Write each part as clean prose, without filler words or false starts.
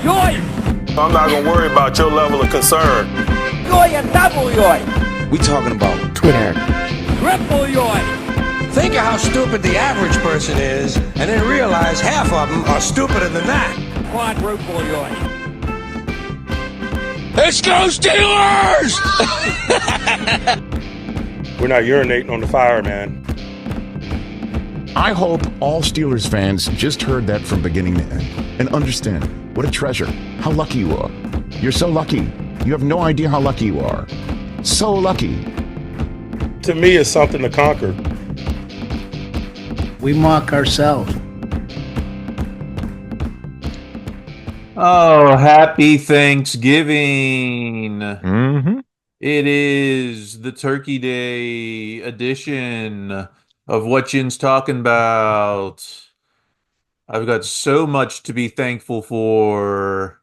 Yoy! I'm not gonna worry about your level of concern. Yoy and double yoy! We talking about Twitter. Triple yoy! Think of how stupid the average person is, and then realize half of them are stupider than that. Quadruple yoy! Let's go Steelers! We're not urinating on the fire, man. I hope all Steelers fans just heard that from beginning to end and understand what a treasure, how lucky you are. You're so lucky. You have no idea how lucky you are. So lucky. To me, it's something to conquer. We mock ourselves. Oh, happy Thanksgiving. Mm-hmm. It is the Turkey Day edition of What Jin's Talking About. I've got so much to be thankful for.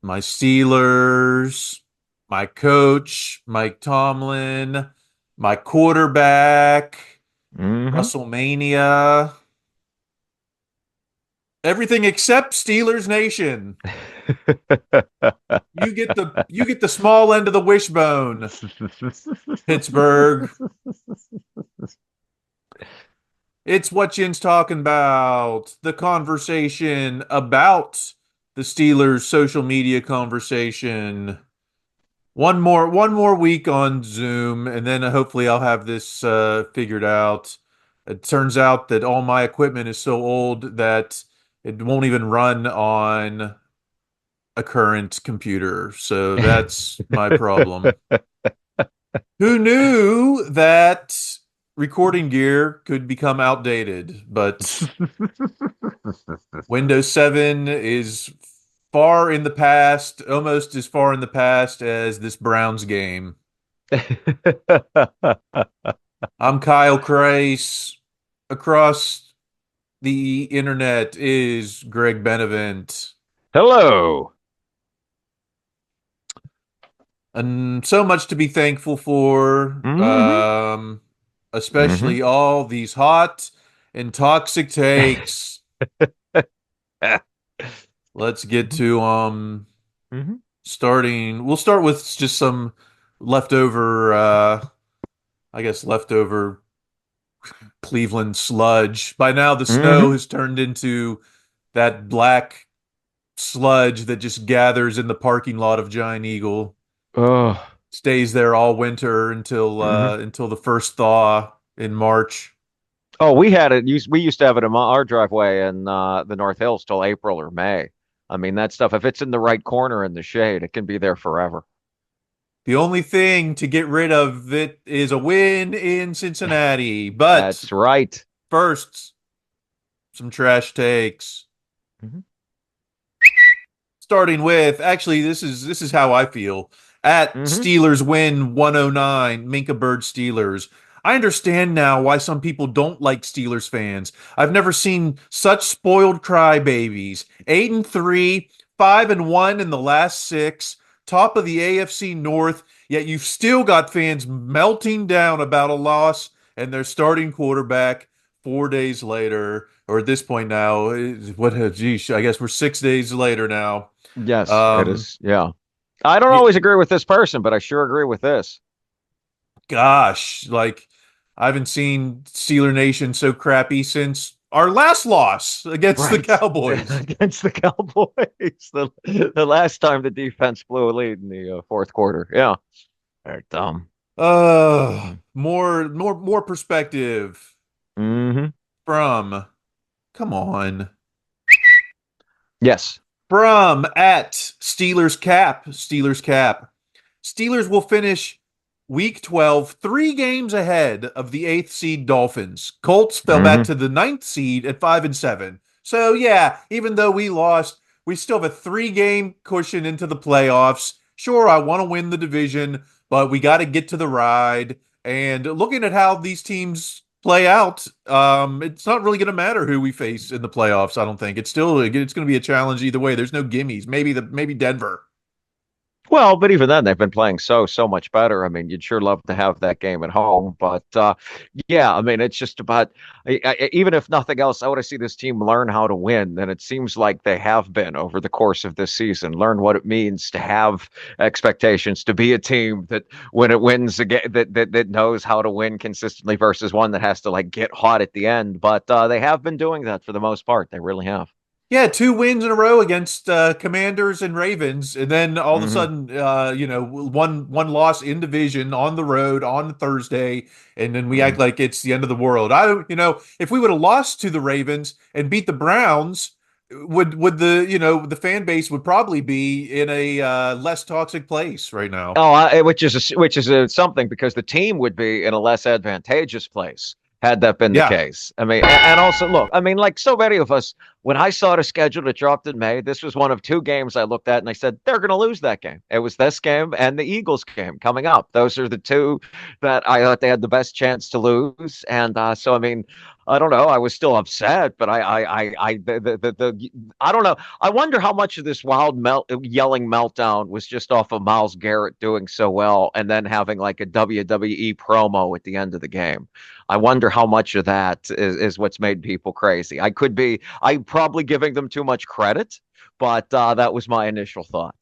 My Steelers, my coach, Mike Tomlin, my quarterback, WrestleMania. Everything except Steelers Nation. You get the small end of the wishbone, Pittsburgh. It's What Jin's Talking About. The conversation about the Steelers' social media conversation. One more week on Zoom, and then hopefully I'll have this figured out. It turns out that all my equipment is so old that it won't even run on a current computer. So that's my problem. Who knew that recording gear could become outdated? But Windows 7 is far in the past, almost as far in the past as this Browns game. I'm Kyle Kreis. Across the internet is Greg Benevent. Hello. And so much to be thankful for, especially all these hot and toxic takes. Let's get to starting. We'll start with just some leftover Cleveland sludge. By now, the snow has turned into that black sludge that just gathers in the parking lot of Giant Eagle. Oh, Stays there all winter until the first thaw in March. oh, we had it. We used to have it in our driveway in the North Hills till April or May. I mean, that stuff, if it's in the right corner in the shade, it can be there forever. The only thing to get rid of it is a win in Cincinnati. But That's right. first, some trash takes. Starting with, actually, this is how I feel. At Steelers win 109, Minka Bird Steelers. I understand now why some people don't like Steelers fans. I've never seen such spoiled crybabies. 8-3, 5-1 in the last 6, top of the AFC North, yet you've still got fans melting down about a loss and their starting quarterback 4 days later, or at this point now, I guess we're 6 days later now. Yes, it is. Yeah. I don't always agree with this person, but I sure agree with this. Gosh, like, I haven't seen Steeler Nation so crappy since our last loss against the Cowboys. Against the Cowboys. The last time the defense blew a lead in the fourth quarter. Yeah. They're dumb. More perspective from, come on. Yes. From at Steelers Cap. Steelers will finish Week 12 3 games ahead of the 8th seed Dolphins. Colts fell back to the 9th seed at 5-7. So yeah, even though we lost, we still have a 3-game cushion into the playoffs. Sure, I want to win the division, but we got to get to the ride. And looking at how these teams play out, it's not really going to matter who we face in the playoffs. I don't think it's going to be a challenge either way. There's no gimmies. Maybe Denver. Well, but even then, they've been playing so much better. I mean, you'd sure love to have that game at home, but yeah, I mean, it's just about even if nothing else, I want to see this team learn how to win, and it seems like they have been over the course of this season. Learn what it means to have expectations, to be a team that when it wins again, that knows how to win consistently versus one that has to like get hot at the end. But they have been doing that for the most part. They really have. Yeah, 2 wins in a row against Commanders and Ravens, and then all of a Hmm. sudden, one loss in division on the road on Thursday, and then we act Hmm. like it's the end of the world. I don't, if we would have lost to the Ravens and beat the Browns, would the fan base would probably be in a less toxic place right now. Oh, something because the team would be in a less advantageous place had that been the Yeah. case. I mean, and also look, I mean, like so many of us, when I saw the schedule that dropped in May, this was one of two games I looked at and I said they're going to lose that game. It was this game and the Eagles game coming up. Those are the two that I thought they had the best chance to lose. And so, I mean, I don't know. I was still upset, but I don't know. I wonder how much of this yelling meltdown was just off of Myles Garrett doing so well and then having like a WWE promo at the end of the game. I wonder how much of that is what's made people crazy. I'm probably giving them too much credit, but that was my initial thought.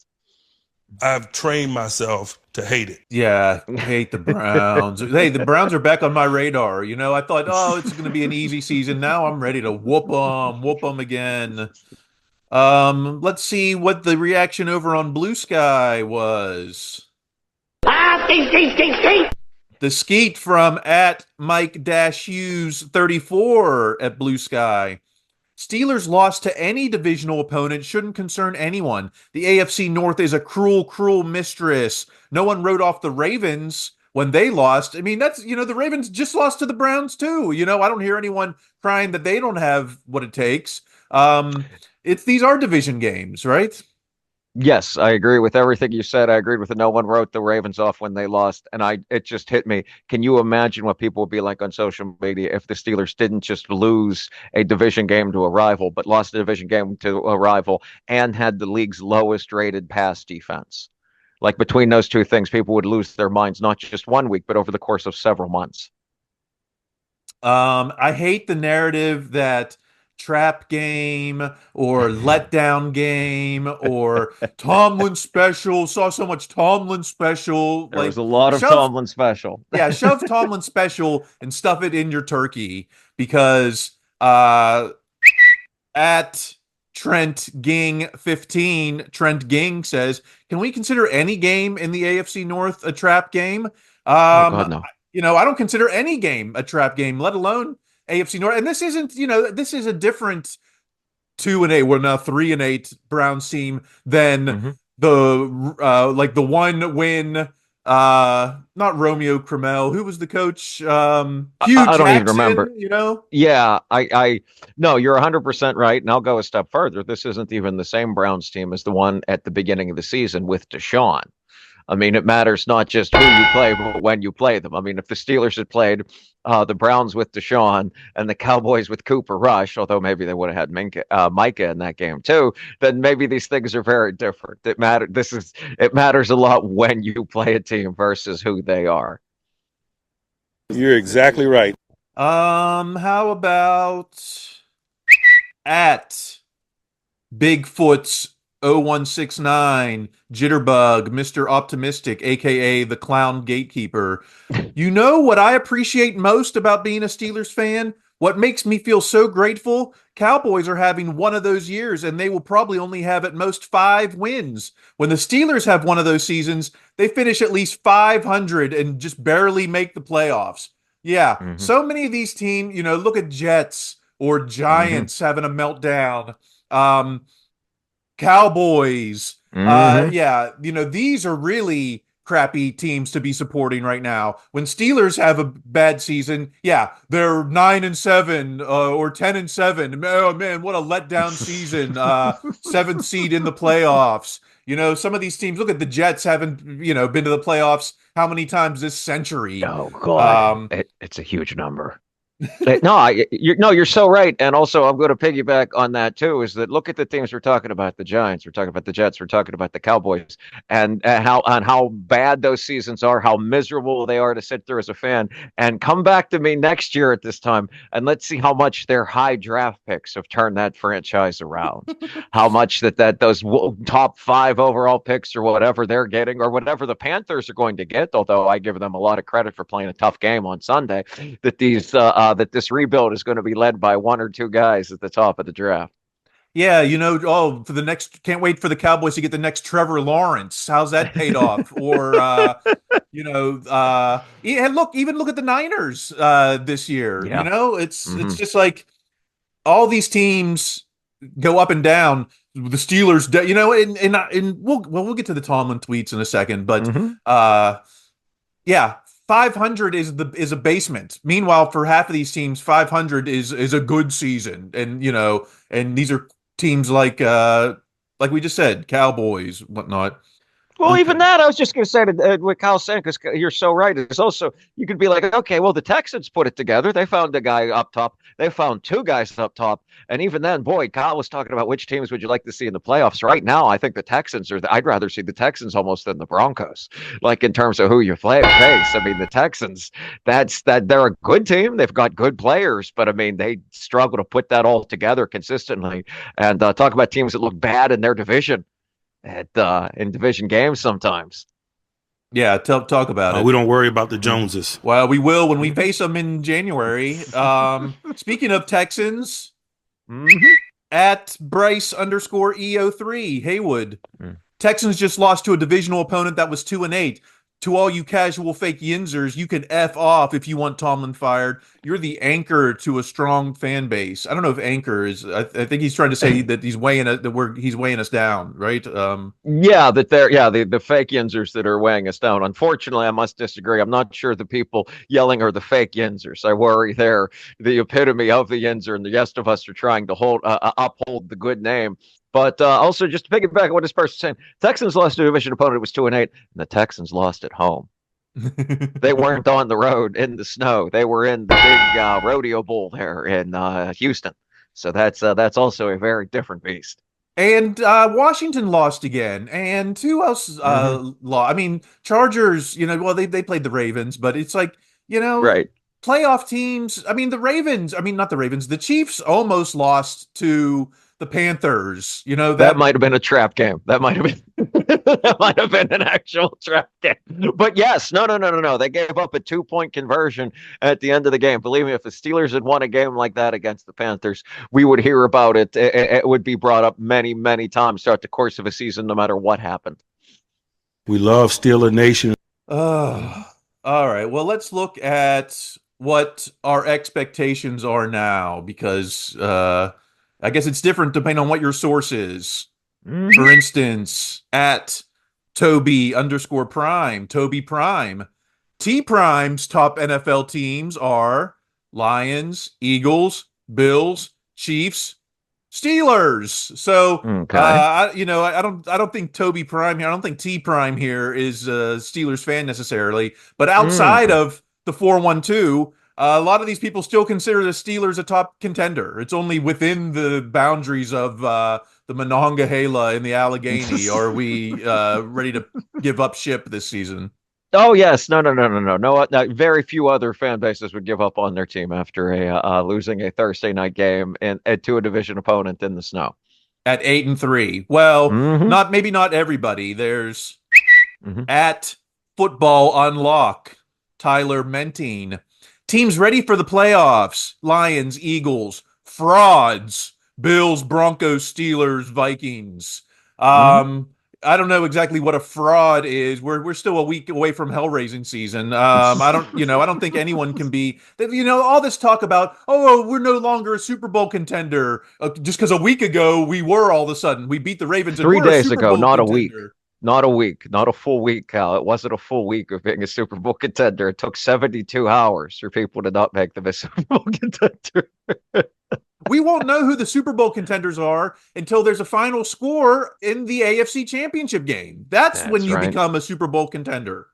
I've trained myself to hate it. Yeah, hate the Browns. Hey, the Browns are back on my radar. I thought, oh, it's going to be an easy season. Now I'm ready to whoop them again. Let's see what the reaction over on Blue Sky was. The skeet from at Mike-Hughes34 at Blue Sky. Steelers lost to any divisional opponent shouldn't concern anyone. The AFC North is a cruel, cruel mistress. No one wrote off the Ravens when they lost. I mean, the Ravens just lost to the Browns too. I don't hear anyone crying that they don't have what it takes. These are division games, right? Yes, I agree with everything you said. I agreed with the no one wrote the Ravens off when they lost, and it just hit me. Can you imagine what people would be like on social media if the Steelers didn't just lose a division game to a rival, but lost a division game to a rival and had the league's lowest rated pass defense? Like between those two things, people would lose their minds not just one week, but over the course of several months. I hate the narrative that trap game or letdown game or Tomlin special. Saw so much Tomlin special. There was a lot of Tomlin special. Yeah, shove Tomlin special and stuff it in your turkey because at Trent Ging 15, Trent Ging says, "Can we consider any game in the AFC North a trap game?" Oh God, no. I don't consider any game a trap game, let alone AFC North. And this isn't, this is a different 2-8. We're now 3-8 Browns team than the 1 win. Not Romeo Cromwell. Who was the coach? Hugh I don't even remember. Yeah, no, you're 100% right. And I'll go a step further. This isn't even the same Browns team as the one at the beginning of the season with Deshaun. I mean, it matters not just who you play, but when you play them. I mean, if the Steelers had played the Browns with Deshaun and the Cowboys with Cooper Rush, although maybe they would have had Micah in that game too, then maybe these things are very different. It matters a lot when you play a team versus who they are. You're exactly right. How about at Bigfoot's 0169 Jitterbug, Mr. Optimistic, aka the Clown Gatekeeper. You know what I appreciate most about being a Steelers fan? What makes me feel so grateful? Cowboys are having one of those years, and they will probably only have at most 5 wins. When the Steelers have one of those seasons, they finish at least 500 and just barely make the playoffs. Yeah, so many of these teams, look at Jets or Giants having a meltdown. Cowboys. These are really crappy teams to be supporting right now. When Steelers have a bad season, they're 9-7 or 10-7. Oh man, what a letdown season. 7th seed in the playoffs. Some of these teams, look at the Jets haven't, been to the playoffs how many times this century? Oh God, it's a huge number. You're so right. And also, I'm going to piggyback on that too. Is that look at the teams we're talking about: the Giants, we're talking about the Jets, we're talking about the Cowboys, and how bad those seasons are, how miserable they are to sit through as a fan. And come back to me next year at this time, and let's see how much their high draft picks have turned that franchise around. How much that those top 5 overall picks or whatever they're getting, or whatever the Panthers are going to get. Although I give them a lot of credit for playing a tough game on Sunday, that this rebuild is going to be led by 1 or 2 guys at the top of the draft. Yeah, for the next, can't wait for the Cowboys to get the next Trevor Lawrence. How's that paid off? Or, and look at the Niners this year. Yeah. It's just like all these teams go up and down. The Steelers, and we'll get to the Tomlin tweets in a second, but yeah. 500 is a basement. Meanwhile, for half of these teams, 500 is a good season, and these are teams like we just said, Cowboys, whatnot. Well, even that, I was just going to say to what Kyle's saying, because you're so right. It's also, you could be like, okay, well, the Texans put it together. They found a guy up top. They found 2 guys up top. And even then, boy, Kyle was talking about which teams would you like to see in the playoffs. Right now, I think the Texans I'd rather see the Texans almost than the Broncos, like in terms of who you face. I mean, the Texans, they're a good team. They've got good players, but I mean, they struggle to put that all together consistently. And talk about teams that look bad in their division. In division games sometimes. Yeah, talk about it. We don't worry about the Joneses. Well, we will when we face them in January. Speaking of Texans, at Bryce_EO3 Haywood, Texans just lost to a divisional opponent that was 2-8. To all you casual fake yinzers, you can F off if you want Tomlin fired. You're the anchor to a strong fan base. I don't know if anchor is. I think he's trying to say that he's weighing us down, right? Yeah, the fake yinzers that are weighing us down. Unfortunately, I must disagree. I'm not sure the people yelling are the fake yinzers. I worry they're the epitome of the yinzer, and the rest of us are trying to uphold the good name. But also, just to piggyback on what this person's saying, Texans lost to a division opponent. It was 2-8, and the Texans lost at home. They weren't on the road in the snow. They were in the big rodeo bowl there in Houston. So that's also a very different beast. And Washington lost again. And who else lost? I mean, Chargers, they played the Ravens, but it's like, right. Playoff teams. I mean, not the Ravens. The Chiefs almost lost to the Panthers. That might have been a trap game. That might have been that might have been an actual trap game. But yes, no. They gave up a 2-point conversion at the end of the game. Believe me, if the Steelers had won a game like that against the Panthers, we would hear about it. It would be brought up many, many times throughout the course of a season, no matter what happened. We love Steeler Nation. All right. Well, let's look at what our expectations are now, because I guess it's different depending on what your source is. For instance, at Toby Prime, T Prime's top NFL teams are Lions, Eagles, Bills, Chiefs, Steelers. So, okay. I don't think Toby Prime here. I don't think T Prime here is a Steelers fan necessarily. But outside of the 412, a lot of these people still consider the Steelers a top contender. It's only within the boundaries of the Monongahela and the Allegheny are we ready to give up ship this season. Oh yes, no. Very few other fan bases would give up on their team after losing a Thursday night game to a division opponent in the snow. At 8-3. Well, not everybody. There's at Football Unlock, Tyler Mentine. Teams ready for the playoffs: Lions, Eagles, frauds, Bills, Broncos, Steelers, Vikings. I don't know exactly what a fraud is. We're still a week away from hell-raising season. I don't think anyone can be. All this talk about, we're no longer a Super Bowl contender just because a week ago we were. All of a sudden we beat the Ravens. 3 days ago, not a week. Not a week, not a full week, Cal. It wasn't a full week of being a Super Bowl contender. It took 72 hours for people to not make them a Super Bowl contender. We won't know who the Super Bowl contenders are until there's a final score in the AFC Championship game. That's when you become a Super Bowl contender.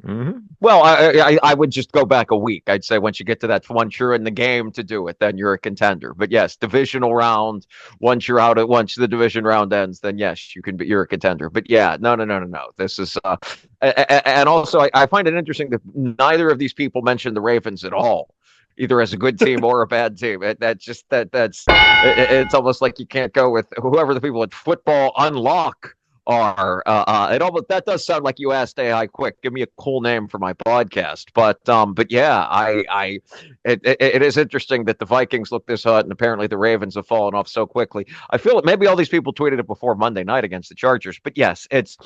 Mm-hmm. Well, I would just go back a week. I'd say once you get to that, once you're in the game to do it, then you're a contender. But yes, divisional round. Once the division round ends, then yes, you're a contender. But yeah, no. This is and also I find it interesting that neither of these people mentioned the Ravens at all, either as a good team or a bad team. It's almost like you can't go with whoever the people at Football Unlock are. That does sound like you asked AI quick. Give me a cool name for my podcast. But yeah, it is interesting that the Vikings look this hot, and apparently the Ravens have fallen off so quickly. I feel that maybe all these people tweeted it before Monday night against the Chargers. But yes, it's.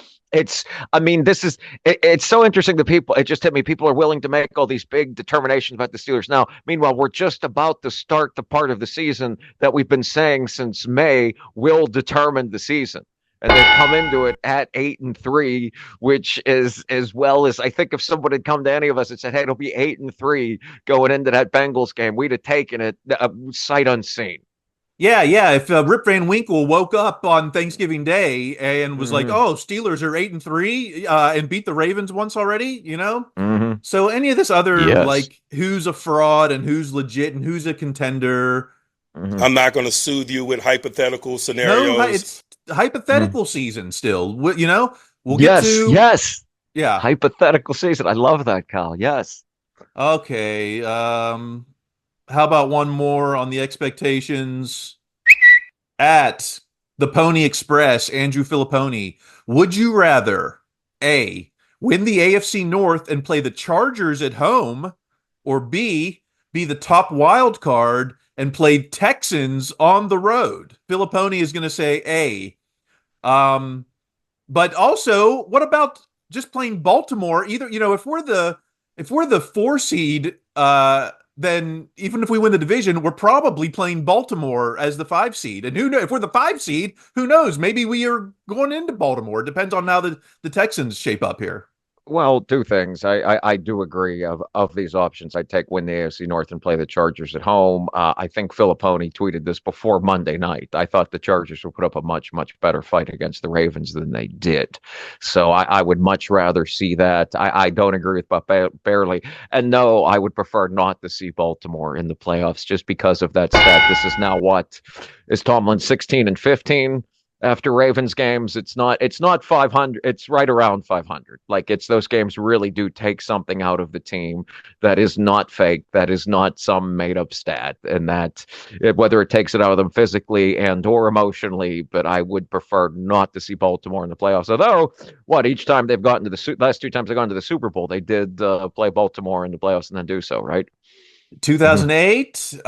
I mean, it's so interesting that people. It just hit me. People are willing to make all these big determinations about the Steelers now. Meanwhile, we're just about to start the part of the season that we've been saying since May will determine the season. And they've come into it at 8-3, which is as well as I think if someone had come to any of us and said, "Hey, it'll be 8-3 going into that Bengals game," we'd have taken it sight unseen. Yeah. If Rip Van Winkle woke up on Thanksgiving Day and was like, "Oh, Steelers are 8-3 and beat the Ravens once already," Mm-hmm. So any of this other like who's a fraud and who's legit and who's a contender. Mm-hmm. I'm not going to soothe you with hypothetical scenarios. No, it's hypothetical season still. We'll get to yeah, hypothetical season. I love that, Kyle. Yes. Okay. How about one more on the expectations at the Pony Express? Andrew Filipponi, would you rather A, win the AFC North and play the Chargers at home, or B, be the top wild card and played Texans on the road? Filipponi is going to say A. But also, what about just playing Baltimore? Either, if we're the 4 seed, then even if we win the division, we're probably playing Baltimore as the 5 seed. And who knows, if we're the 5 seed, who knows? Maybe we are going into Baltimore. It depends on how the Texans shape up here. Well, 2 things. I do agree of these options. I'd take win the AFC North and play the Chargers at home. I think Filipponi tweeted this before Monday night. I thought the Chargers would put up a much, much better fight against the Ravens than they did. So I would much rather see that. I don't agree with Buck barely. And no, I would prefer not to see Baltimore in the playoffs just because of that stat. This is now what is Tomlin 16-15? After Ravens games, it's not 500. It's right around 500. Like those games really do take something out of the team that is not fake, that is not some made up stat, and that whether it takes it out of them physically and or emotionally. But I would prefer not to see Baltimore in the playoffs. Although, each time they've gotten to the last 2 times they've gone to the Super Bowl, they did play Baltimore in the playoffs and then do so, right? 2008.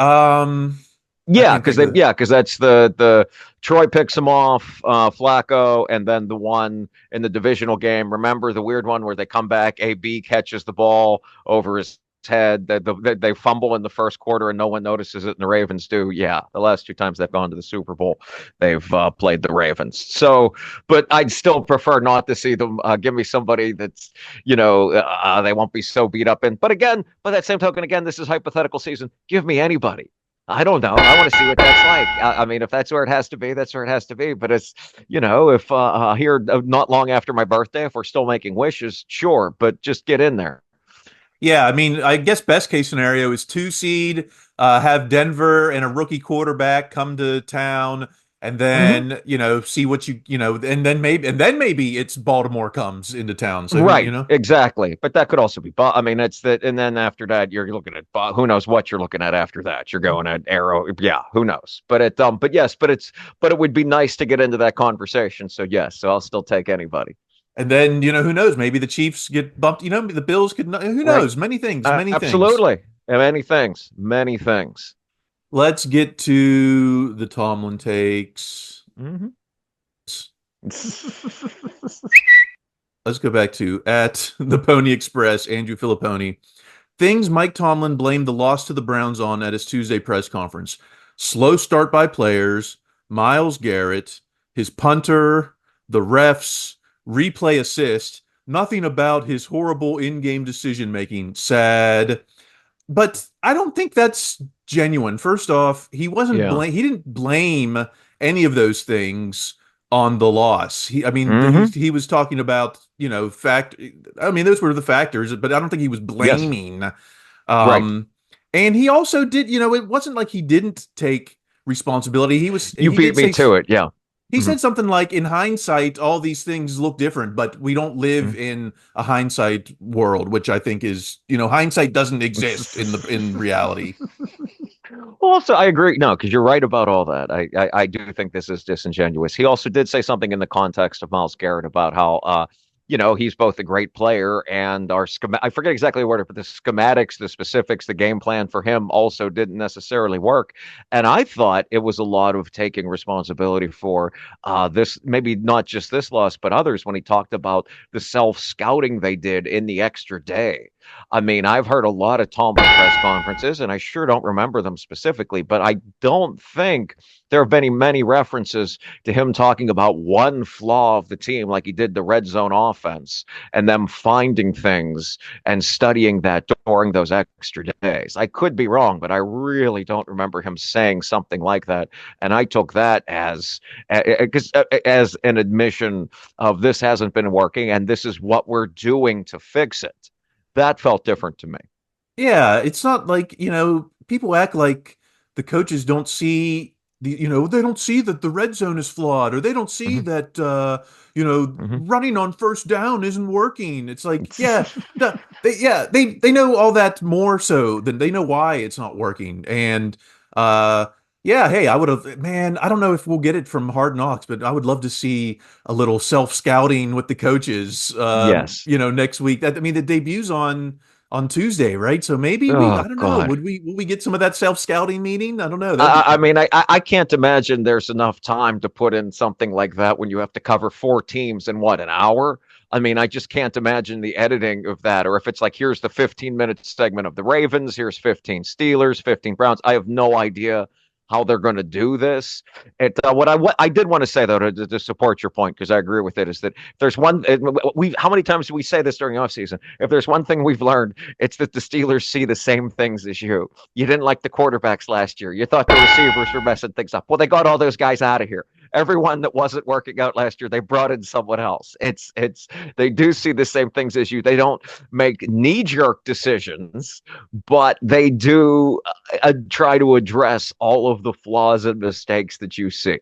Yeah, because that's the Troy picks him off, Flacco, and then the one in the divisional game. Remember the weird one where they come back, AB catches the ball over his head, they fumble in the first quarter and no one notices it, and the Ravens do. Yeah, the last 2 times they've gone to the Super Bowl, they've played the Ravens. So, but I'd still prefer not to see them. Give me somebody that's, they won't be so beat up in. But again, by that same token, this is hypothetical season. Give me anybody. I don't know. I want to see what that's like. I mean, if that's where it has to be, that's where it has to be. But it's, if here not long after my birthday, if we're still making wishes, sure, but just get in there. Yeah, I mean, I guess best case scenario is 2 seed, have Denver and a rookie quarterback come to town, and then see what and then maybe it's Baltimore comes into town. So, right, exactly. But that could also be. I mean, that's that. And then after that, you're looking at who knows what you're looking at after that. You're going at Arrow. Yeah, who knows? But it would be nice to get into that conversation. So yes, so I'll still take anybody. And then, who knows? Maybe the Chiefs get bumped. The Bills could. Who knows? Right. Many things. Absolutely. Many things. Many things. Let's get to the Tomlin takes. Mm-hmm. Let's go back to at the Pony Express, Andrew Filipponi. Things Mike Tomlin blamed the loss to the Browns on at his Tuesday press conference. Slow start by players, Myles Garrett, his punter, the refs, replay assist. Nothing about his horrible in-game decision-making. Sad. But I don't think that's genuine. First off, he wasn't he didn't blame any of those things on the loss. He was talking about fact. I mean, those were the factors, but I don't think he was Yes. blaming. Right. And he also did, it wasn't like he didn't take responsibility. You He beat did me say, to it. Yeah. he Mhm. said something like, in hindsight, all these things look different, but we don't live in a hindsight world, which I think is, hindsight doesn't exist in reality. Also, I agree. No, because you're right about all that. I do think this is disingenuous. He also did say something in the context of Myles Garrett about how, he's both a great player and our I forget exactly what, but the schematics, the specifics, the game plan for him also didn't necessarily work. And I thought it was a lot of taking responsibility for this, maybe not just this loss, but others when he talked about the self scouting they did in the extra day. I mean, I've heard a lot of Tomlin press conferences, and I sure don't remember them specifically, but I don't think there have been many references to him talking about one flaw of the team like he did the red zone offense and them finding things and studying that during those extra days. I could be wrong, but I really don't remember him saying something like that. And I took that as an admission of this hasn't been working and this is what we're doing to fix it. That felt different to me. Yeah, it's not like, people act like the coaches don't see they don't see that the red zone is flawed, or they don't see Mhm. that, Mhm. running on first down isn't working. It's like, they know all that more so than they know why it's not working. And, yeah, hey, I would have, man, I don't know if we'll get it from Hard Knocks, but I would love to see a little self-scouting with the coaches, Yes. next week. I mean, the debut's on Tuesday, right? So maybe I Oh don't know. God. Will we get some of that self-scouting meeting? I don't know. That'd be I fun. mean, I can't imagine there's enough time to put in something like that when you have to cover four teams in what, an hour? I mean, I just can't imagine the editing of that. Or if it's like, here's the 15-minute segment of the Ravens, here's 15 Steelers, 15 Browns. I have no idea how they're going to do this. What I did want to say though to support your point, because I agree with it, is that if there's one we how many times do we say this during the offseason? If there's one thing we've learned, it's that the Steelers see the same things as you. You didn't like the quarterbacks last year. You thought the receivers were messing things up. Well, they got all those guys out of here. Everyone that wasn't working out last year, they brought in someone else. It's they do see the same things as you. They don't make knee-jerk decisions, but they do try to address all of the flaws and mistakes that you see.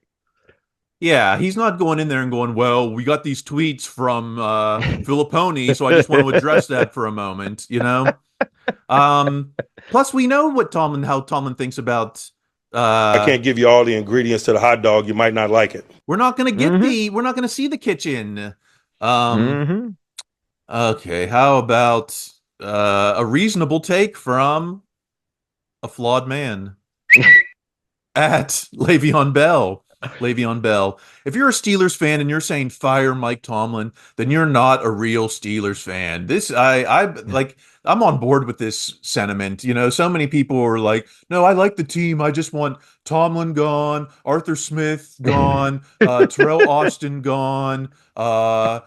Yeah, he's not going in there and going, well, we got these tweets from Filipponi, so I just want to address that for a moment, Plus we know how Tomlin thinks about I can't give you all the ingredients to the hot dog. You might not like it. we're not gonna we're not gonna see the kitchen. Mm-hmm. Okay, how about a reasonable take from a flawed man at Le'Veon Bell. Le'Veon Bell. If you're a Steelers fan and you're saying fire Mike Tomlin, then you're not a real Steelers fan. I'm on board with this sentiment. So many people are like, no, I like the team. I just want Tomlin gone, Arthur Smith gone, Terrell Austin gone. Yeah,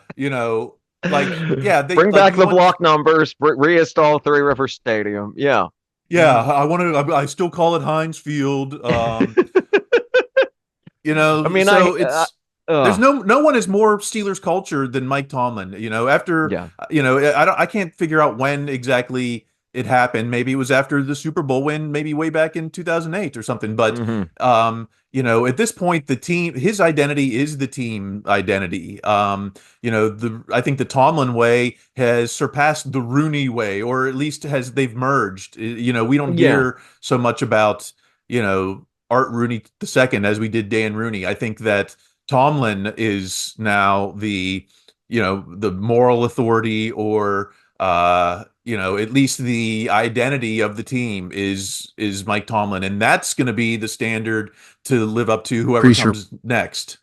Bring back the block numbers, reinstall Three River Stadium. Yeah. Yeah, I still call it Heinz Field. I mean, there's no one is more Steelers culture than Mike Tomlin. I can't figure out when exactly it happened. Maybe it was after the Super Bowl win, maybe way back in 2008 or something. But at this point, his identity is the team identity. I think the Tomlin way has surpassed the Rooney way, or at least they've merged. We don't hear so much about Art Rooney II as we did Dan Rooney. I think that Tomlin is now the moral authority, or at least the identity of the team is Mike Tomlin, and that's going to be the standard to live up to whoever comes next.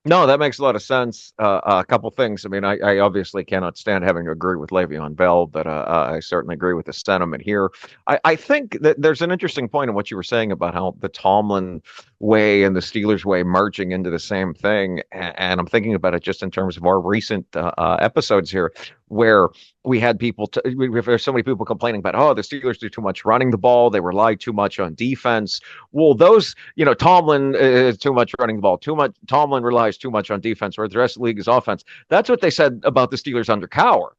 No, that makes a lot of sense. A couple things. I mean, I obviously cannot stand having to agree with Le'Veon Bell, but I certainly agree with the sentiment here. I think that there's an interesting point in what you were saying about how the Tomlin way and the Steelers way merging into the same thing. And I'm thinking about it just in terms of more recent episodes here. where we had there's so many people complaining about, oh, the Steelers do too much running the ball. They rely too much on defense. Well, Tomlin is too much running the ball. Tomlin relies too much on defense, where the rest of the league is offense. That's what they said about the Steelers under Cowher.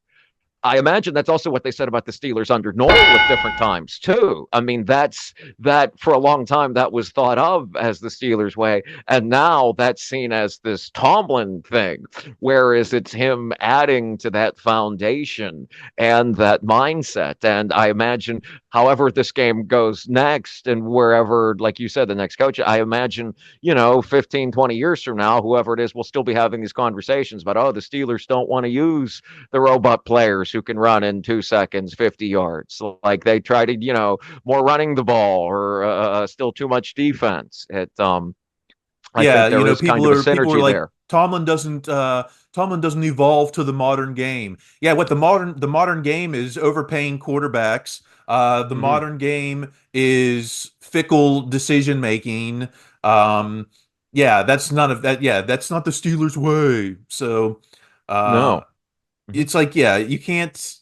I imagine that's also what they said about the Steelers under Noel at different times too. I mean, that for a long time that was thought of as the Steelers way, and now that's seen as this Tomlin thing, whereas it's him adding to that foundation and that mindset. And I imagine, however this game goes next, and wherever, like you said, the next coach, I imagine, 15, 20 years from now, whoever it is will still be having these conversations about, oh, the Steelers don't want to use the robot players who can run in 2 seconds, 50 yards. Like they try to, more running the ball, or still too much defense. I think there is kind of a synergy like, there. Tomlin doesn't evolve to the modern game. Yeah, what the modern game is overpaying quarterbacks. The modern game is fickle decision making. That's none of that. Yeah, that's not the Steelers way. So no. It's like, you can't.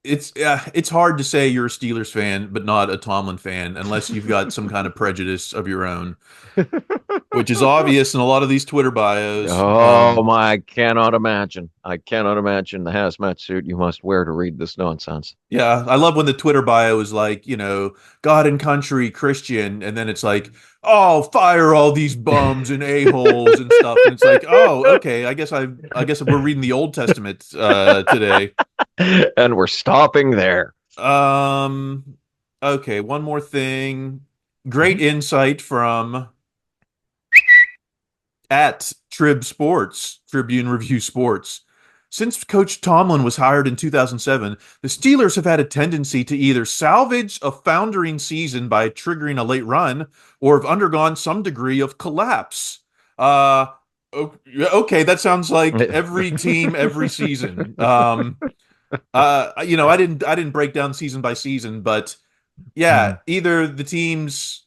It's hard to say you're a Steelers fan but not a Tomlin fan unless you've got some kind of prejudice of your own, which is obvious in a lot of these Twitter bios. I cannot imagine. I cannot imagine the hazmat suit you must wear to read this nonsense. Yeah, I love when the Twitter bio is like, God and country, Christian, and then it's like, oh, fire all these bums and a-holes and stuff. And it's like, oh, okay, I guess we're reading the Old Testament today. And we're stopping there. Okay, one more thing. Great insight from at Tribune Review Sports. Since Coach Tomlin was hired in 2007, the Steelers have had a tendency to either salvage a foundering season by triggering a late run, or have undergone some degree of collapse. Okay, that sounds like every team, every season. I didn't break down season by season, but either the teams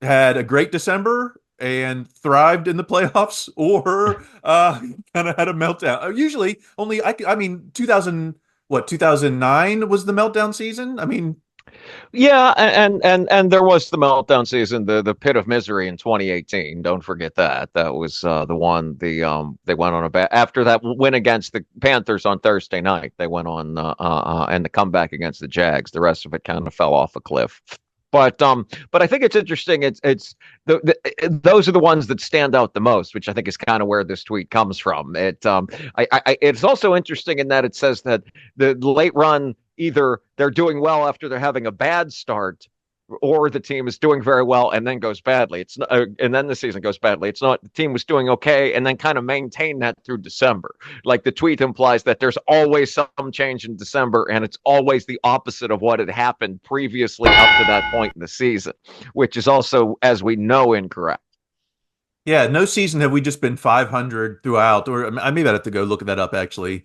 had a great December and thrived in the playoffs, or kind of had a meltdown. Usually, only 2009 was the meltdown season. I mean, yeah, and there was the meltdown season, the pit of misery in 2018. Don't forget that. That was the one. They went on after that win against the Panthers on Thursday night. They went on and the comeback against the Jags. The rest of it kind of fell off a cliff. But I think it's interesting. It's those are the ones that stand out the most, which I think is kind of where this tweet comes from. It's also interesting in that it says that the late run, either they're doing well after they're having a bad start, or the team is doing very well and then goes badly. It's not, and then the season goes badly. It's not the team was doing okay and then kind of maintain that through December. Like the tweet implies that there's always some change in December, and it's always the opposite of what had happened previously up to that point in the season, which is also, as we know, incorrect. Yeah, no season have we just been 500 throughout, or maybe I'd have to go look that up actually.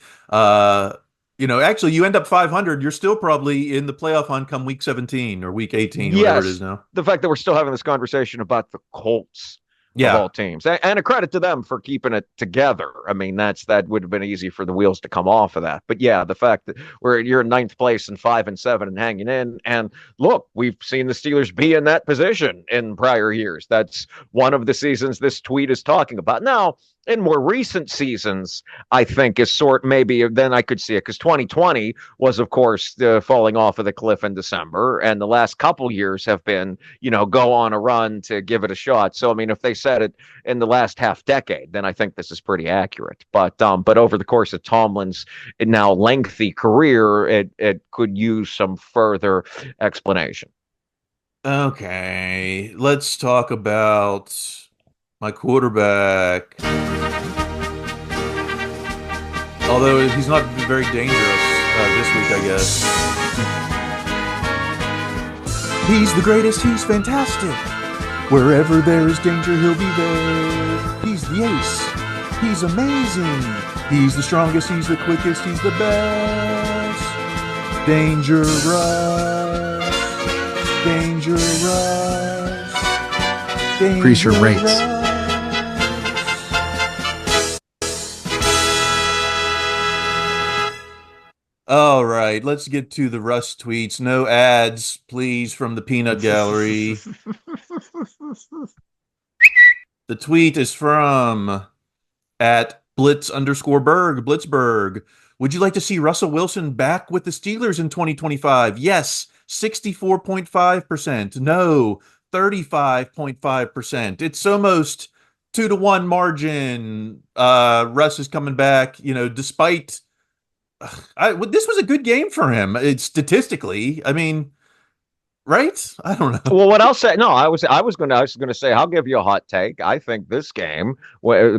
Actually, you end up 500, you're still probably in the playoff hunt come week 17 or week 18, whatever it is now. The fact that we're still having this conversation about the Colts of all teams, and a credit to them for keeping it together. I mean, that would have been easy for the wheels to come off of that. But yeah, the fact that you're in 9th place and 5-7 and hanging in, and look, we've seen the Steelers be in that position in prior years. That's one of the seasons this tweet is talking about. Now, in more recent seasons, I think is maybe then I could see it, because 2020 was, of course, the falling off of the cliff in December, and the last couple years have been, go on a run to give it a shot. So, I mean, if they said it in the last half decade, then I think this is pretty accurate. But over the course of Tomlin's now lengthy career, it could use some further explanation. Okay, let's talk about my quarterback. Although he's not very dangerous this week, I guess. He's the greatest, he's fantastic. Wherever there is danger, he'll be there. He's the ace. He's amazing. He's the strongest, he's the quickest, he's the best. Dangerous. Dangerous. Increase your rates. All right, let's get to the Russ tweets. No ads, please, from the peanut gallery. The tweet is from at Blitzberg. Would you like to see Russell Wilson back with the Steelers in 2025? Yes, 64.5%. No, 35.5%. It's almost 2-1 margin. Russ is coming back, despite this was a good game for him. It's statistically, I mean, right? I don't know. Well, what I'll say, no, I was going to say, I'll give you a hot take. I think this game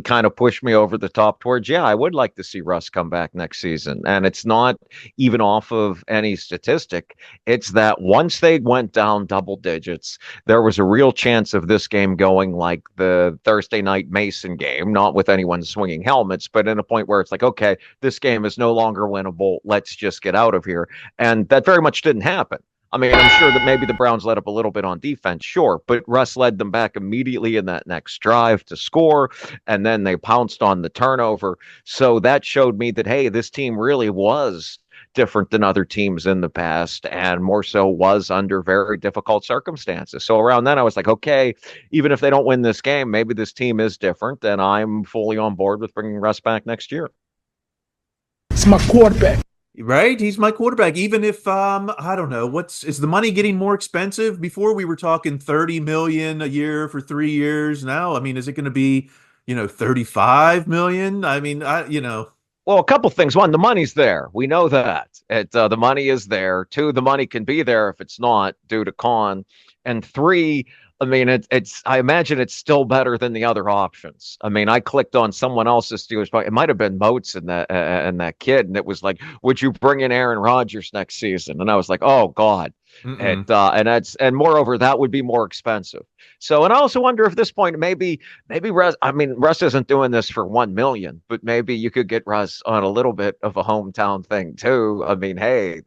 kind of pushed me over the top towards, yeah, I would like to see Russ come back next season. And it's not even off of any statistic. It's that once they went down double digits, there was a real chance of this game going like the Thursday night Mason game, not with anyone swinging helmets, but in a point where it's like, okay, this game is no longer winnable. Let's just get out of here. And that very much didn't happen. I mean, I'm sure that maybe the Browns let up a little bit on defense, sure, but Russ led them back immediately in that next drive to score, and then they pounced on the turnover. So that showed me that, hey, this team really was different than other teams in the past, and more so was under very difficult circumstances. So around then, I was like, okay, even if they don't win this game, maybe this team is different, and I'm fully on board with bringing Russ back next year. It's my quarterback. Right? He's my quarterback. Even if I don't know, is the money getting more expensive? Before we were talking 30 million a year for 3 years. Now, I mean, is it going to be, 35 million? I mean, Well, a couple things. One, the money's there. We know that. The money is there. Two, the money can be there if it's not due to con. And three, I mean, I imagine it's still better than the other options. I mean, I clicked on someone else's Steelers. It might have been Moats and that kid, and it was like, "Would you bring in Aaron Rodgers next season?" And I was like, "Oh God." And moreover, that would be more expensive. So, and I also wonder if this point, maybe Russ, I mean, Russ isn't doing this for 1 million, but maybe you could get Russ on a little bit of a hometown thing too. I mean, hey,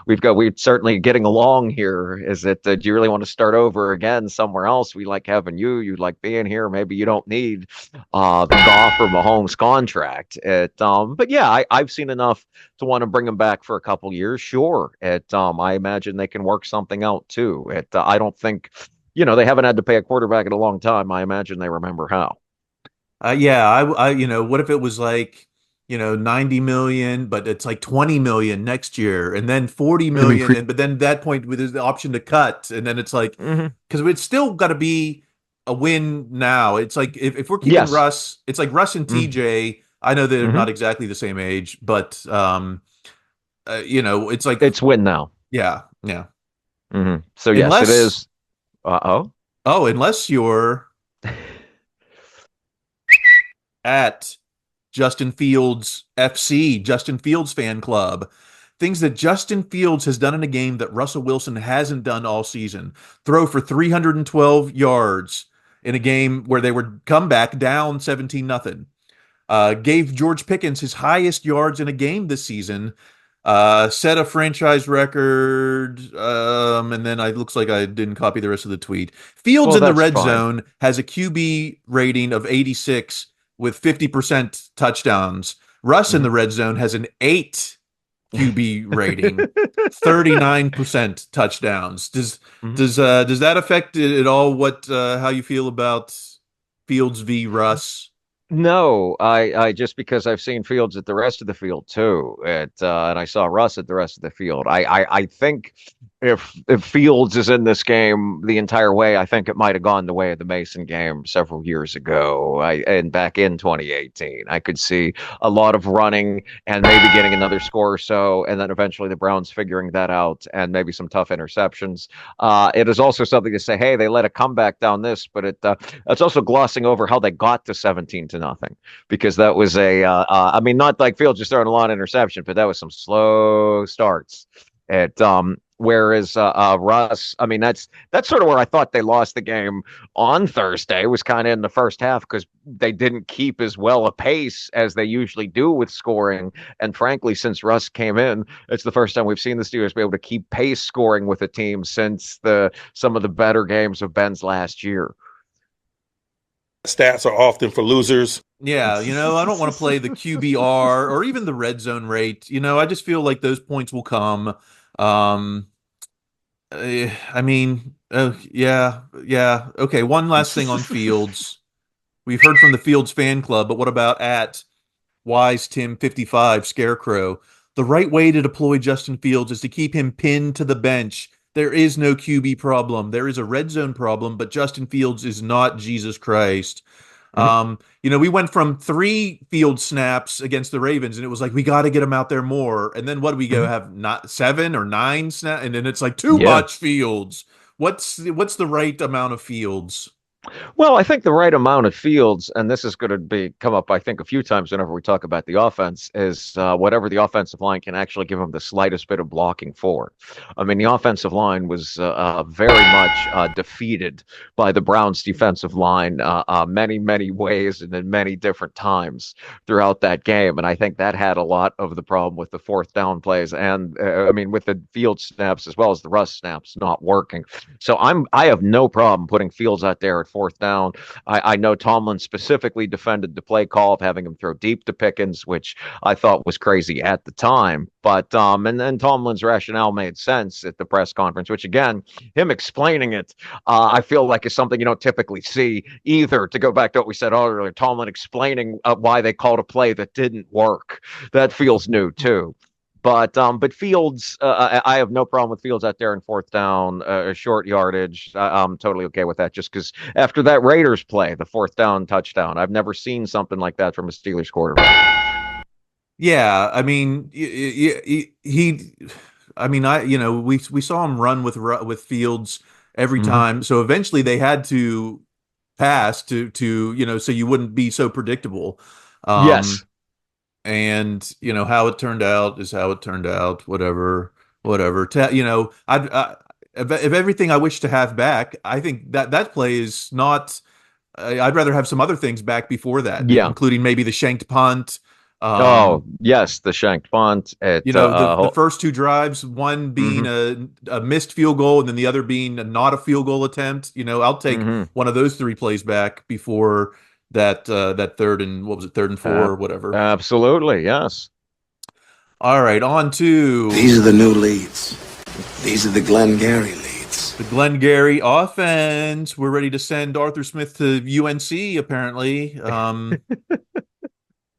we're certainly getting along here. Is it, do you really want to start over again somewhere else? We like having you like being here. Maybe you don't need the Goff or Mahomes contract. But yeah, I've seen enough to want to bring him back for a couple years. Sure. I imagine they can work something out too. I don't think, they haven't had to pay a quarterback in a long time. I imagine they remember how. Yeah, what if it was like, 90 million, but it's like 20 million next year, and then 40 million, but then at that point there's the option to cut, and then it's like, because it's still got to be a win now. It's like if we're keeping Russ, it's like Russ and TJ. I know they're not exactly the same age, but it's like it's win now. Yeah. So yes, it is. Oh, unless you're at Justin Fields FC, Justin Fields fan club. Things that Justin Fields has done in a game that Russell Wilson hasn't done all season. Throw for 312 yards in a game where they were come back down 17-0. Gave George Pickens his highest yards in a game this season. Set a franchise record, and then it looks like I didn't copy the rest of the tweet. Fields in the red zone has a QB rating of 86 with 50% touchdowns. Russ in the red zone has an 8 QB rating, 39% touchdowns. Does that affect at all how you feel about Fields v. Russ? No, I just because I've seen Fields at the rest of the field too, and I saw Russ at the rest of the field. I think if Fields is in this game the entire way, I think it might have gone the way of the Mason game several years ago. And back in 2018, I could see a lot of running and maybe getting another score or so, and then eventually the Browns figuring that out and maybe some tough interceptions. It is also something to say, hey, they let a comeback down this, but it's also glossing over how they got to 17-0, because that was I mean, not like Fields just throwing a lot of interception, but that was some slow starts. Whereas Russ, I mean, that's sort of where I thought they lost the game on Thursday, was kind of in the first half, because they didn't keep as well a pace as they usually do with scoring. And frankly, since Russ came in, it's the first time we've seen the Steelers be able to keep pace scoring with a team since some of the better games of Ben's last year. stats are often for losers. Yeah, I don't want to play the QBR or even the red zone rate. I just feel like those points will come. I mean, yeah. Okay, one last thing on Fields. We've heard from the Fields fan club, but what about at Wise Tim 55 Scarecrow? The right way to deploy Justin Fields is to keep him pinned to the bench. There is no QB problem. There is a red zone problem, but Justin Fields is not Jesus Christ. We went from 3 field snaps against the Ravens, and it was like, we got to get him out there more. And then what do we go have? Not 7 or 9 snaps, and then it's like too much Fields. What's the right amount of Fields? Well, I think the right amount of Fields, and this is going to come up, I think, a few times whenever we talk about the offense, is whatever the offensive line can actually give him the slightest bit of blocking for. I mean, the offensive line was very much defeated by the Browns' defensive line many, many ways and in many different times throughout that game. And I think that had a lot of the problem with the fourth down plays and, with the field snaps as well as the rush snaps not working. So I have no problem putting Fields out there at fourth down. I know Tomlin specifically defended the play call of having him throw deep to Pickens, which I thought was crazy at the time. But and then Tomlin's rationale made sense at the press conference, which again, him explaining it, I feel like is something you don't typically see either. To go back to what we said earlier, Tomlin explaining why they called a play that didn't work. That feels new too. But Fields, I have no problem with Fields out there in fourth down, short yardage. I'm totally okay with that just because after that Raiders play, the fourth down touchdown, I've never seen something like that from a Steelers quarterback. Yeah, I mean, we saw him run with Fields every time. So eventually they had to pass to so you wouldn't be so predictable. Yes. And how it turned out is how it turned out. Whatever. If everything I wish to have back, I think that play is not. I'd rather have some other things back before that, including maybe the shanked punt. Yes, the shanked punt. The first 2 drives, one being a missed field goal, and then the other being not a field goal attempt. I'll take one of those 3 plays back before that third and 4 or whatever. Absolutely, yes. All right, on to these are the new leads. These are the Glengarry leads. The Glengarry offense. We're ready to send Arthur Smith to UNC. Apparently,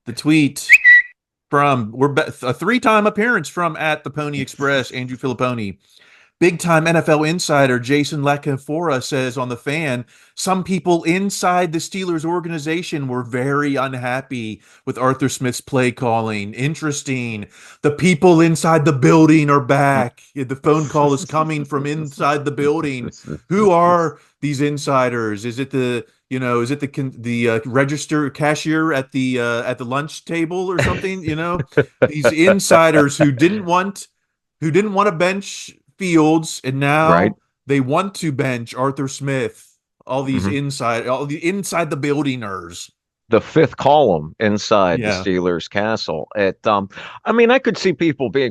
the tweet from a 3-time appearance from at the Pony Express, Andrew Filipponi. Big-time NFL insider Jason Lacafora says on The Fan, some people inside the Steelers organization were very unhappy with Arthur Smith's play calling. Interesting. The people inside the building are back. The phone call is coming from inside the building. Who are these insiders? Is it the register cashier at the lunch table or something? These insiders who didn't want to bench Fields, and now they want to bench Arthur Smith. All these inside the buildingers. The 5th column inside the Steelers castle. I could see people being.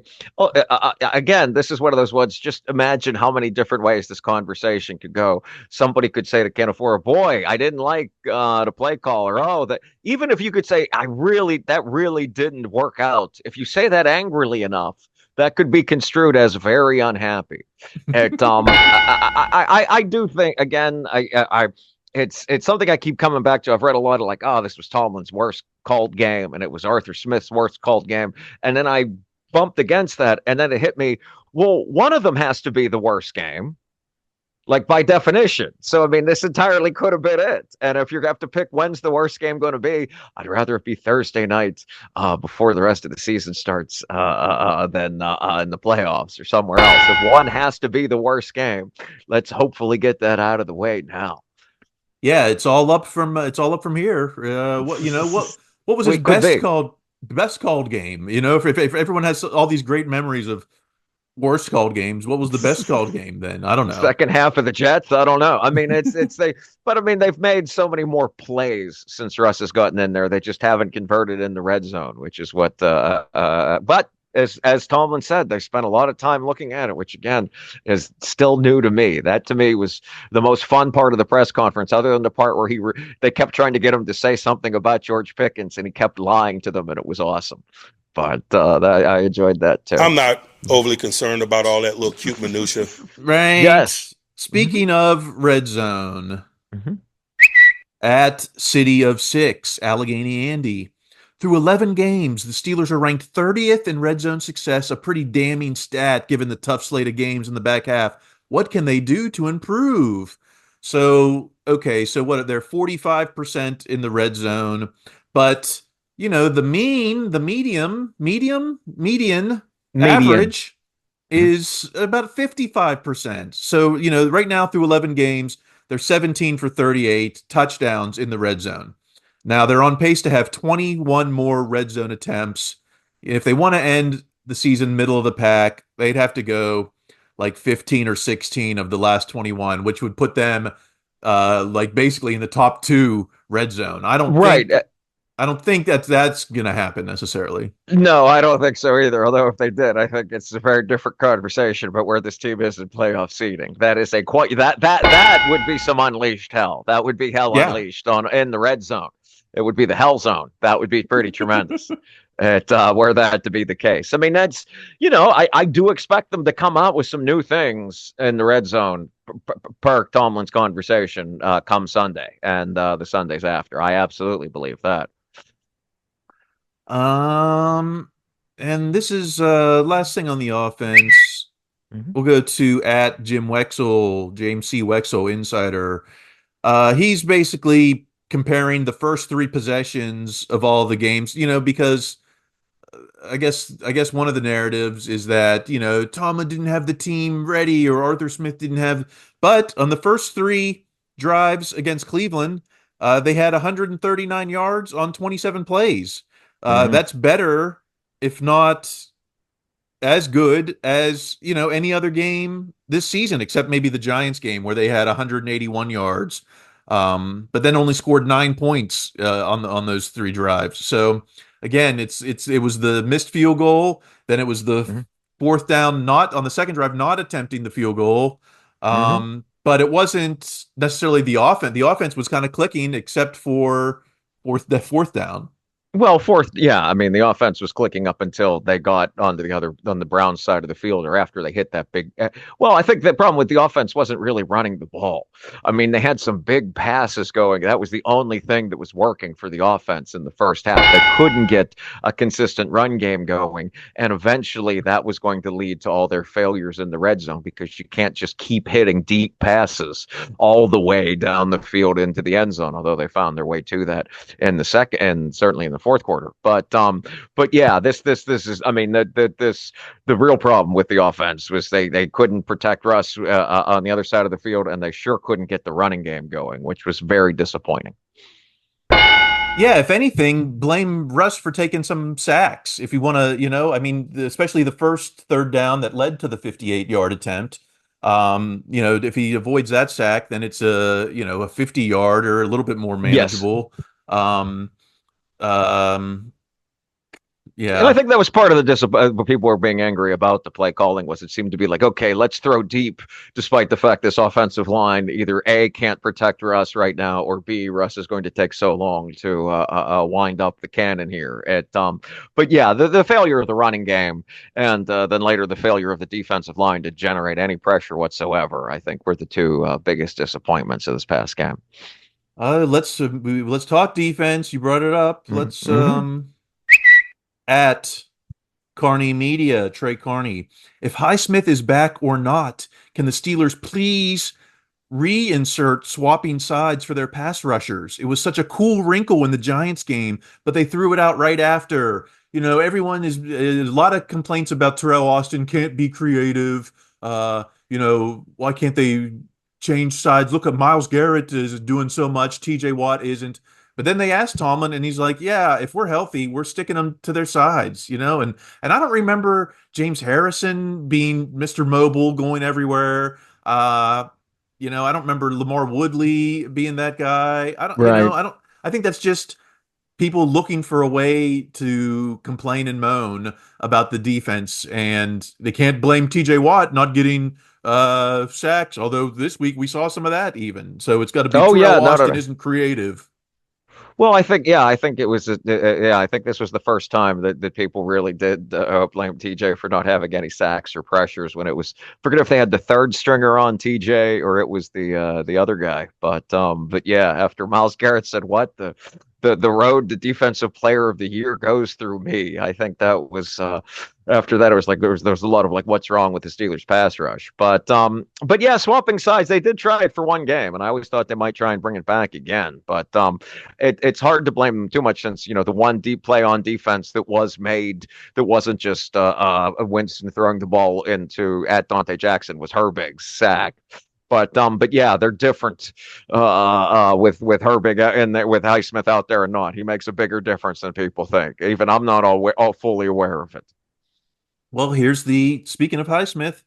Again, this is one of those ones. Just imagine how many different ways this conversation could go. Somebody could say to Canafora, "Boy, I didn't like the play call," or that. Even if you could say, that really didn't work out. If you say that angrily enough, that could be construed as very unhappy. I do think again. It's something I keep coming back to. I've read a lot of this was Tomlin's worst called game, and it was Arthur Smith's worst called game, and then I bumped against that, and then it hit me. Well, one of them has to be the worst game, by definition. So this entirely could have been it. And if you have to pick when's the worst game going to be, I'd rather it be Thursday night before the rest of the season starts than in the playoffs or somewhere else. If one has to be the worst game, let's hopefully get that out of the way now. Yeah, it's all up from here. What was his best called game? If everyone has all these great memories of worst called games, what was the best called game then? I don't know. Second half of the Jets. I don't know. They've made so many more plays since Russ has gotten in there. They just haven't converted in the red zone, which is what. But as Tomlin said, they spent a lot of time looking at it, which again is still new to me. That to me was the most fun part of the press conference, other than the part where they kept trying to get him to say something about George Pickens, and he kept lying to them, and it was awesome. But I enjoyed that too. I'm not overly concerned about all that little cute minutia. Right. Yes. Speaking of red zone, at City of Six, Allegheny Andy. Through 11 games, the Steelers are ranked 30th in red zone success, a pretty damning stat given the tough slate of games in the back half. What can they do to improve? So, okay, so what? They're 45% in the red zone, but the median average is about 55%. So, right now through 11 games, they're 17 for 38 touchdowns in the red zone. Now they're on pace to have 21 more red zone attempts. If they want to end the season middle of the pack, they'd have to go like 15 or 16 of the last 21, which would put them like basically in the top 2 red zone. I don't think that's going to happen necessarily. No, I don't think so either. Although if they did, I think it's a very different conversation about where this team is in playoff seeding. That is that would be some unleashed hell. That would be hell unleashed in the red zone. It would be the hell zone. That would be pretty tremendous. Were that to be the case. I mean, that's, I do expect them to come out with some new things in the red zone per Tomlin's conversation come Sunday and the Sundays after. I absolutely believe that. And this is last thing on the offense. We'll go to at Jim Wexel, James C. Wexel, Insider. He's basically comparing the first 3 possessions of all the games, because I guess one of the narratives is that, Tomlin didn't have the team ready or Arthur Smith didn't have, but on the first 3 drives against Cleveland, they had 139 yards on 27 plays. That's better, if not as good as, any other game this season, except maybe the Giants game where they had 181 yards. But then only scored 9 points on those 3 drives. So again, it was the missed field goal. Then it was the 4th down, not on the second drive, not attempting the field goal. But it wasn't necessarily the offense. The offense was kind of clicking, except for the 4th down. Well, I mean, the offense was clicking up until they got on the Browns side of the field, or after they hit that big. Well, I think the problem with the offense wasn't really running the ball. I mean, they had some big passes going. That was the only thing that was working for the offense in the first half. They couldn't get a consistent run game going, and eventually that was going to lead to all their failures in the red zone, because you can't just keep hitting deep passes all the way down the field into the end zone. Although they found their way to that in the second, and certainly in the fourth quarter. But yeah, this is, I mean, the real problem with the offense was they couldn't protect Russ on the other side of the field, and they sure couldn't get the running game going, which was very disappointing. Yeah, if anything, blame Russ for taking some sacks. If you want to, I mean, especially the first 3rd down that led to the 58-yard attempt. If he avoids that sack, then it's a 50-yard or a little bit more manageable. Yes. Yeah, and I think that was part of the people were being angry about the play calling. Was it seemed to be like, okay, let's throw deep, despite the fact this offensive line either A, can't protect Russ right now, or B, Russ is going to take so long to wind up the cannon here. But yeah, the failure of the running game, and then later the failure of the defensive line to generate any pressure whatsoever, I think were the 2 biggest disappointments of this past game. Let's talk defense. You brought it up. Let's at Carney Media, Trey Carney. If Highsmith is back or not, can the Steelers please reinsert swapping sides for their pass rushers? It was such a cool wrinkle in the Giants game, but they threw it out right after. Everyone is a lot of complaints about Terrell Austin can't be creative. Why can't they change sides? Look at Myles Garrett is doing so much. TJ Watt isn't. But then they asked Tomlin, and he's like, yeah, if we're healthy, we're sticking them to their sides, and I don't remember James Harrison being Mr. Mobile going everywhere. I don't remember Lamar Woodley being that guy. I think that's just people looking for a way to complain and moan about the defense, and they can't blame TJ Watt not getting sacks, although this week we saw some of that even. So it's got to be Terrell Austin isn't creative. Well, I think it was I think this was the first time that people really did blame TJ for not having any sacks or pressures when it was, forget if they had the third stringer on TJ or it was the other guy, but yeah, after Myles Garrett said what the road to defensive player of the year goes through me. I think that was after that it was like there was a lot of like, what's wrong with the Steelers pass rush? But yeah, swapping sides, they did try it for one game, and I always thought they might try and bring it back again. But it's hard to blame them too much since the one deep play on defense that was made that wasn't just Winston throwing the ball at Dante Jackson was Herbig's sack. But yeah, they're different with Herbig and with Highsmith out there or not. He makes a bigger difference than people think. Even I'm not all fully aware of it. Well, here's speaking of Highsmith,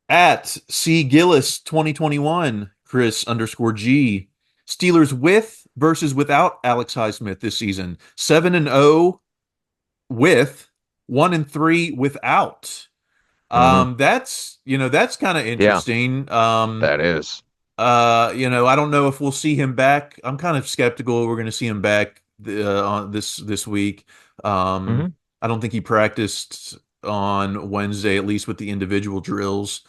at C Gillis 2021, Chris _G, Steelers with versus without Alex Highsmith this season. 7-0 with, 1-3 without. That's kind of interesting. Yeah, that is. I don't know if we'll see him back. I'm kind of skeptical we're going to see him back on this week. I don't think he practiced on Wednesday, at least with the individual drills.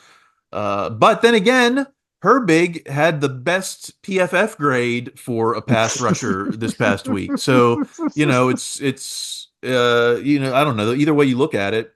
But then again, Herbig had the best PFF grade for a pass rusher this past week. So, it's I don't know. Either way you look at it.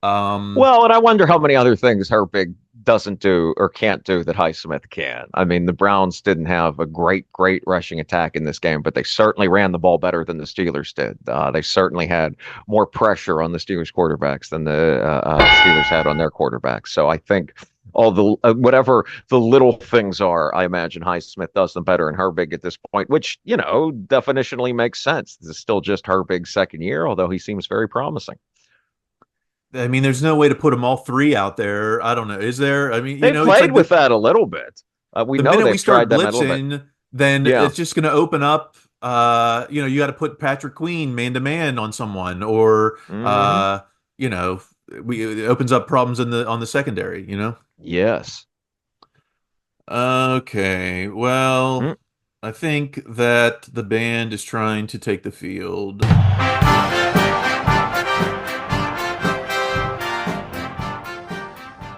Well, and I wonder how many other things Herbig doesn't do or can't do that Highsmith can. I mean, the Browns didn't have a great rushing attack in this game, but they certainly ran the ball better than the Steelers did. They certainly had more pressure on the Steelers quarterbacks than the Steelers had on their quarterbacks. So I think all the whatever the little things are, I imagine Highsmith does them better than Herbig at this point, which, definitionally makes sense. This is still just Herbig's second year, although he seems very promising. I mean, there's no way to put them all three out there. I don't know. Is there? I mean, they played with that a little bit. We know they've tried that a little bit. Then it's just going to open up. You got to put Patrick Queen man-to-man on someone, or it opens up problems on the secondary. Yes. Okay. Well, I think that the band is trying to take the field.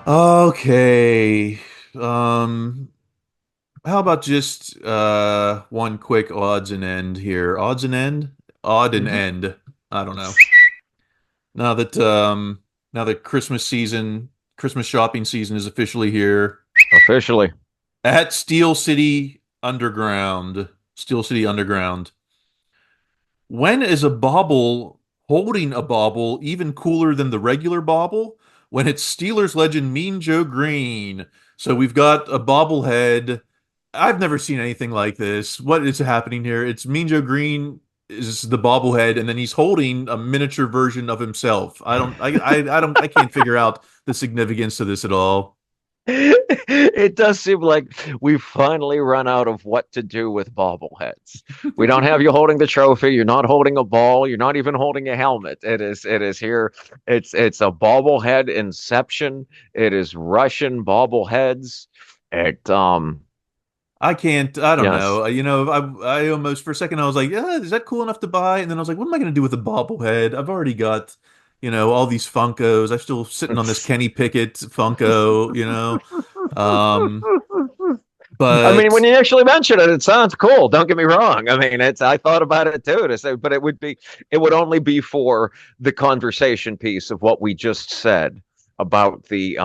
Okay. How about just one quick odds and end here? Odds and end? Odd and end. I don't know. Now that Christmas shopping season is officially here. Officially. At Steel City Underground. When is a bauble holding a bauble even cooler than the regular bauble? When it's Steelers legend Mean Joe Green. So we've got a bobblehead. I've never seen anything like this. What is happening here? It's Mean Joe Green is the bobblehead, and then he's holding a miniature version of himself. I can't figure out the significance of this at all. It does seem like we've finally run out of what to do with bobbleheads. We don't have you holding the trophy. You're not holding a ball. You're not even holding a helmet. It is here. It's a bobblehead inception. It is Russian bobbleheads. I don't know. I almost, for a second, I was like, is that cool enough to buy? And then I was like, what am I going to do with a bobblehead? I've already got, all these Funkos. I'm still sitting on this Kenny Pickett Funko, But I mean, when you actually mention it, it sounds cool. Don't get me wrong. I mean, I thought about it too to say, but it would only be for the conversation piece of what we just said about the you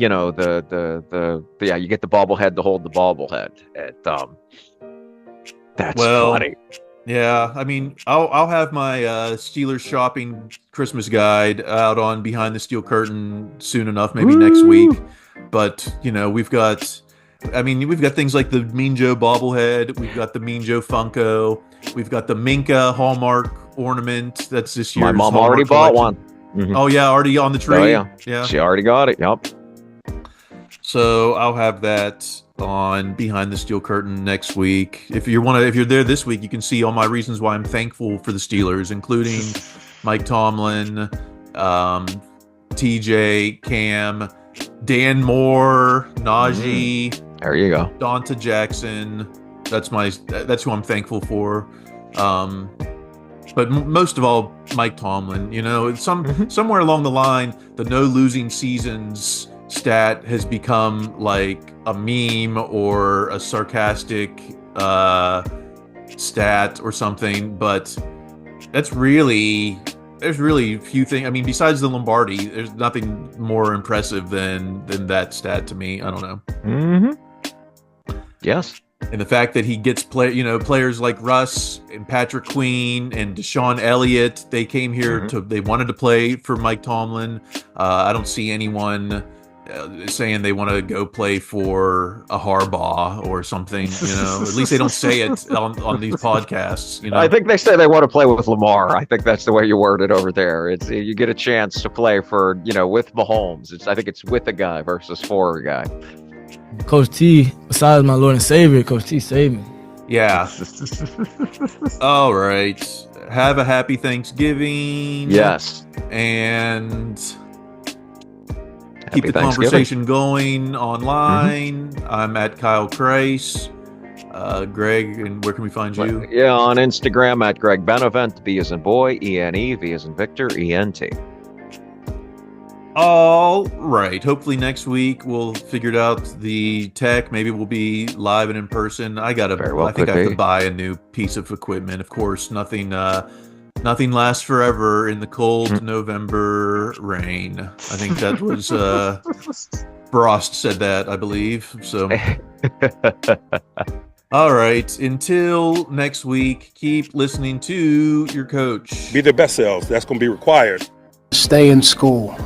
get the bobblehead to hold the bobblehead. That's funny. Yeah, I mean, I'll have my Steelers shopping Christmas guide out on Behind the Steel Curtain soon enough, maybe next week. But we've got things like the Mean Joe bobblehead, we've got the Mean Joe Funko, we've got the Minka Hallmark ornament. That's this year's. My mom Hallmark already bought one. Mm-hmm. Oh yeah, already on the tree. Oh yeah, she already got it. Yep. So I'll have that. on Behind the Steel Curtain next week. If you're there this week, you can see all my reasons why I'm thankful for the Steelers, including Mike Tomlin, TJ, Cam, Dan Moore, Najee. There you go. Donta Jackson. That's who I'm thankful for. But most of all, Mike Tomlin. You know, somewhere along the line, the no losing seasons stat has become like a meme or a sarcastic stat or something. But there's really few things. I mean, besides the Lombardi, there's nothing more impressive than that stat to me. I don't know. Mm-hmm. Yes. And the fact that he gets players like Russ and Patrick Queen and Deshaun Elliott, they came here they wanted to play for Mike Tomlin. I don't see anyone saying they want to go play for a Harbaugh or something. You know, at least they don't say it on these podcasts. You know, I think they say they want to play with Lamar. I think that's the way you word it over there. It's you get a chance to play for with Mahomes. I think it's with a guy versus for a guy. Coach T, besides my Lord and Savior, Coach T saved me. Yeah. All right. Have a happy Thanksgiving. Yes. And keep the conversation going online. I'm at Kyle Kreis. Greg, and where can we find you? Yeah, on Instagram at Greg Benevent. B as in boy, E-N-E, V as in Victor, E-N-T. All right. Hopefully next week we'll figure out the tech. Maybe we'll be live and in person. I think I have to buy a new piece of equipment. Of course, nothing lasts forever in the cold November rain. I think that was Frost said that, I believe. So all right. Until next week, keep listening to your coach. Be their best selves. That's going to be required. Stay in school.